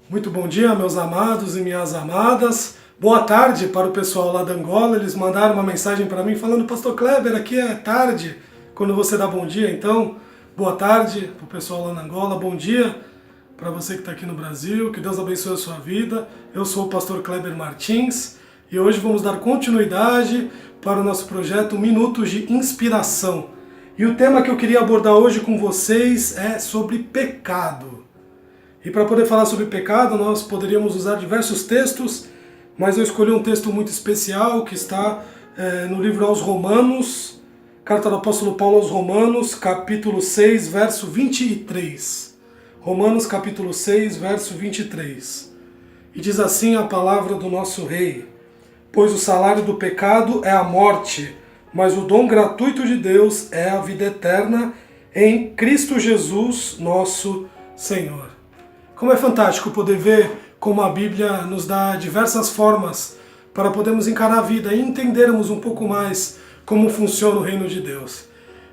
Muito bom dia, meus amados e minhas amadas. Boa tarde para o pessoal lá da Angola. Eles mandaram uma mensagem para mim falando: Pastor Kleber, aqui é tarde, quando você dá bom dia. Então, boa tarde para o pessoal lá na Angola. Bom dia para você que está aqui no Brasil. Que Deus abençoe a sua vida. Eu sou o pastor Kleber Martins e hoje vamos dar continuidade para o nosso projeto Minutos de Inspiração. E o tema que eu queria abordar hoje com vocês é sobre pecado. E para poder falar sobre pecado, nós poderíamos usar diversos textos, mas eu escolhi um texto muito especial que está no livro aos Romanos, carta do apóstolo Paulo aos Romanos, capítulo 6, verso 23. Romanos, capítulo 6, verso 23. E diz assim a palavra do nosso Rei: Pois o salário do pecado é a morte, mas o dom gratuito de Deus é a vida eterna em Cristo Jesus, nosso Senhor. Como é fantástico poder ver como a Bíblia nos dá diversas formas para podermos encarar a vida e entendermos um pouco mais como funciona o reino de Deus.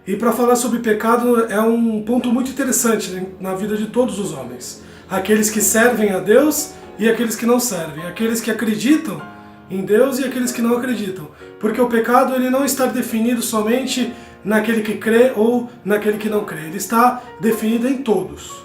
E para falar sobre pecado é um ponto muito interessante na vida de todos os homens. Aqueles que servem a Deus e aqueles que não servem. Aqueles que acreditam em Deus e aqueles que não acreditam. Porque o pecado ele não está definido somente naquele que crê ou naquele que não crê. Ele está definido em todos.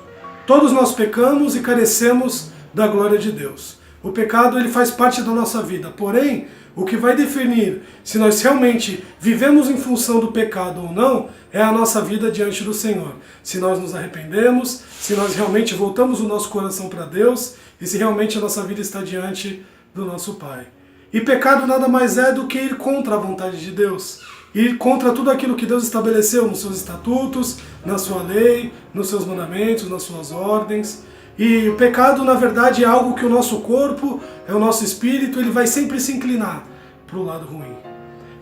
Todos nós pecamos e carecemos da glória de Deus. O pecado ele faz parte da nossa vida, porém, o que vai definir se nós realmente vivemos em função do pecado ou não, é a nossa vida diante do Senhor. Se nós nos arrependemos, se nós realmente voltamos o nosso coração para Deus e se realmente a nossa vida está diante do nosso Pai. E pecado nada mais é do que ir contra a vontade de Deus. Ir contra tudo aquilo que Deus estabeleceu nos seus estatutos, na sua lei, nos seus mandamentos, nas suas ordens. E o pecado, na verdade, é algo que o nosso corpo, é o nosso espírito, ele vai sempre se inclinar para o lado ruim.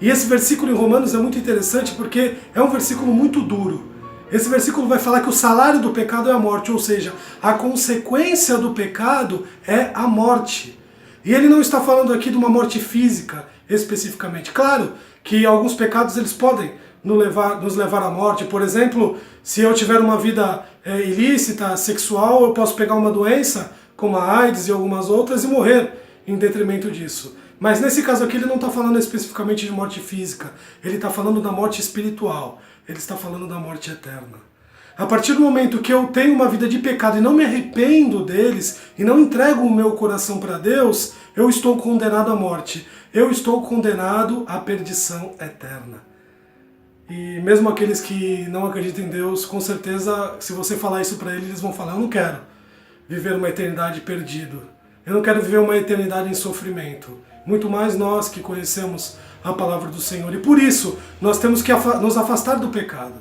E esse versículo em Romanos é muito interessante porque é um versículo muito duro. Esse versículo vai falar que o salário do pecado é a morte, ou seja, a consequência do pecado é a morte. E ele não está falando aqui de uma morte física, especificamente. Claro que alguns pecados eles podem nos levar à morte. Por exemplo, se eu tiver uma vida ilícita, sexual, eu posso pegar uma doença, como a AIDS e algumas outras, e morrer em detrimento disso. Mas nesse caso aqui ele não está falando especificamente de morte física, ele está falando da morte espiritual, ele está falando da morte eterna. A partir do momento que eu tenho uma vida de pecado e não me arrependo deles, e não entrego o meu coração para Deus, eu estou condenado à morte. Eu estou condenado à perdição eterna. E mesmo aqueles que não acreditam em Deus, com certeza, se você falar isso para eles, eles vão falar: eu não quero viver uma eternidade perdido. Eu não quero viver uma eternidade em sofrimento. Muito mais nós que conhecemos a palavra do Senhor. E por isso, nós temos que nos afastar do pecado.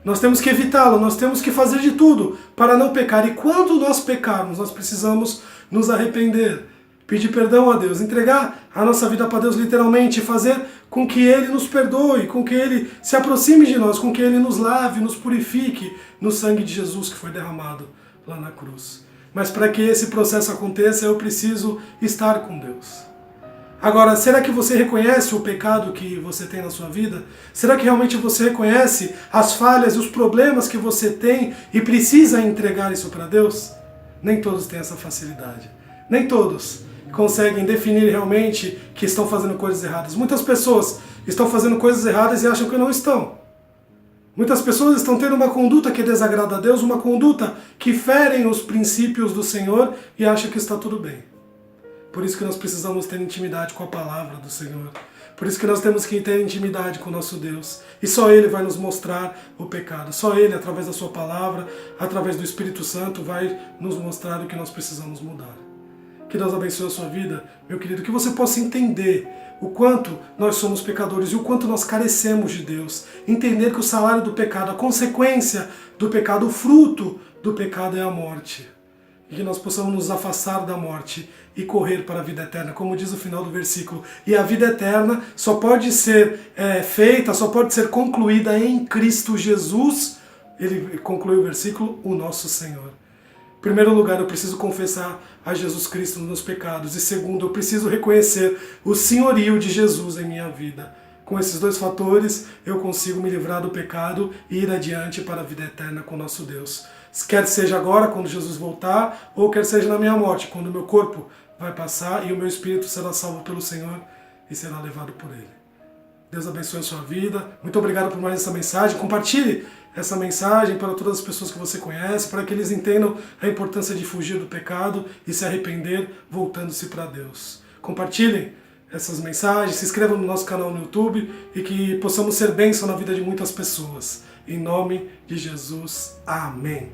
Nós temos que evitá-lo, nós temos que fazer de tudo para não pecar. E quando nós pecarmos, nós precisamos nos arrepender, pedir perdão a Deus, entregar a nossa vida para Deus literalmente, fazer com que Ele nos perdoe, com que Ele se aproxime de nós, com que Ele nos lave, nos purifique no sangue de Jesus que foi derramado lá na cruz. Mas para que esse processo aconteça, eu preciso estar com Deus. Agora, será que você reconhece o pecado que você tem na sua vida? Será que realmente você reconhece as falhas e os problemas que você tem e precisa entregar isso para Deus? Nem todos têm essa facilidade. Nem todos conseguem definir realmente que estão fazendo coisas erradas. Muitas pessoas estão fazendo coisas erradas e acham que não estão. Muitas pessoas estão tendo uma conduta que desagrada a Deus, uma conduta que ferem os princípios do Senhor e acham que está tudo bem. Por isso que nós precisamos ter intimidade com a palavra do Senhor. Por isso que nós temos que ter intimidade com o nosso Deus. E só Ele vai nos mostrar o pecado. Só Ele, através da sua palavra, através do Espírito Santo, vai nos mostrar o que nós precisamos mudar. Que Deus abençoe a sua vida, meu querido. Que você possa entender o quanto nós somos pecadores e o quanto nós carecemos de Deus. Entender que o salário do pecado, a consequência do pecado, o fruto do pecado é a morte. E que nós possamos nos afastar da morte e correr para a vida eterna, como diz o final do versículo. E a vida eterna só pode ser feita, só pode ser concluída em Cristo Jesus. Ele conclui o versículo: o nosso Senhor. Em primeiro lugar, eu preciso confessar a Jesus Cristo nos meus pecados. E segundo, eu preciso reconhecer o senhorio de Jesus em minha vida. Com esses dois fatores, eu consigo me livrar do pecado e ir adiante para a vida eterna com o nosso Deus. Quer seja agora, quando Jesus voltar, ou quer seja na minha morte, quando o meu corpo vai passar e o meu espírito será salvo pelo Senhor e será levado por Ele. Deus abençoe a sua vida. Muito obrigado por mais essa mensagem. Compartilhe essa mensagem para todas as pessoas que você conhece, para que eles entendam a importância de fugir do pecado e se arrepender, voltando-se para Deus. Compartilhem essas mensagens, se inscrevam no nosso canal no YouTube e que possamos ser bênção na vida de muitas pessoas. Em nome de Jesus. Amém.